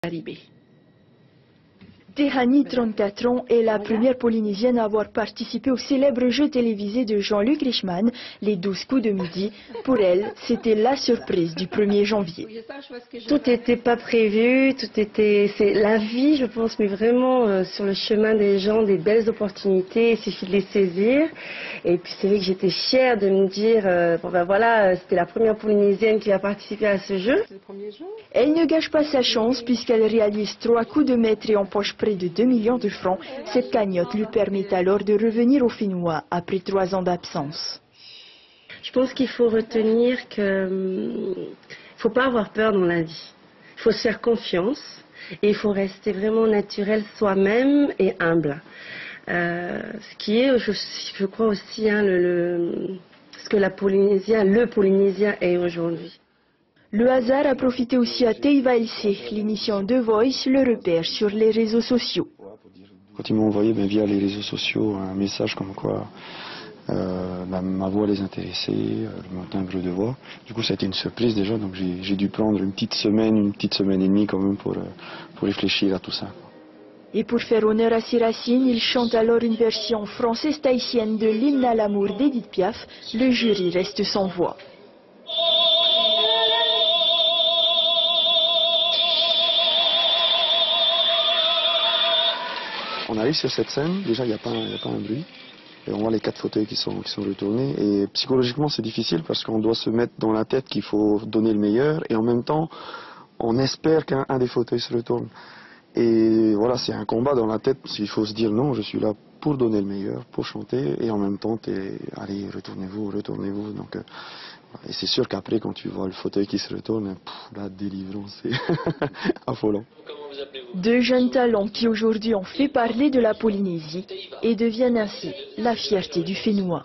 Caribe. Tehani, 34 ans, est la première Polynésienne à avoir participé au célèbre jeu télévisé de Jean-Luc Reichmann, les 12 coups de midi. Pour elle, c'était la surprise du 1er janvier. Tout n'était pas prévu, c'est la vie, je pense, mais vraiment sur le chemin des gens, des belles opportunités, il suffit de les saisir. Et puis c'est vrai que j'étais fière de me dire, bon ben voilà, c'était la première Polynésienne qui a participé à ce jeu. Elle ne gâche pas sa chance puisqu'elle réalise 3 coups de maître et empoche près de 2 millions de francs. Cette cagnotte lui permet alors de revenir au Fénois après 3 ans d'absence. Je pense qu'il faut retenir qu'il ne faut pas avoir peur dans la vie. Il faut se faire confiance et il faut rester vraiment naturel soi-même et humble. Ce qui est, je crois aussi, hein, ce que le Polynésien est aujourd'hui. Le hasard a profité aussi à Teiva LC. L'émission The Voice le repère sur les réseaux sociaux. Quand ils m'ont envoyé via les réseaux sociaux un message comme quoi ma voix les intéressait, mon timbre de voix. Du coup, ça a été une surprise déjà, donc j'ai dû prendre une petite semaine et demie quand même pour réfléchir à tout ça. Et pour faire honneur à ses racines, il chante alors une version française tahitienne de l'hymne à l'amour d'Edith Piaf. Le jury reste sans voix. On arrive sur cette scène, déjà il n'y a pas un bruit. Et on voit les 4 fauteuils qui sont retournés. Et psychologiquement c'est difficile parce qu'on doit se mettre dans la tête qu'il faut donner le meilleur. Et en même temps, on espère qu'un des fauteuils se retourne. Et voilà, c'est un combat dans la tête. Il faut se dire non, je suis là pour donner le meilleur, pour chanter. Et en même temps, allez, retournez-vous. Donc, et c'est sûr qu'après, quand tu vois le fauteuil qui se retourne, la délivrance, c'est affolant. 2 jeunes talents qui aujourd'hui ont fait parler de la Polynésie et deviennent ainsi la fierté du Fénois.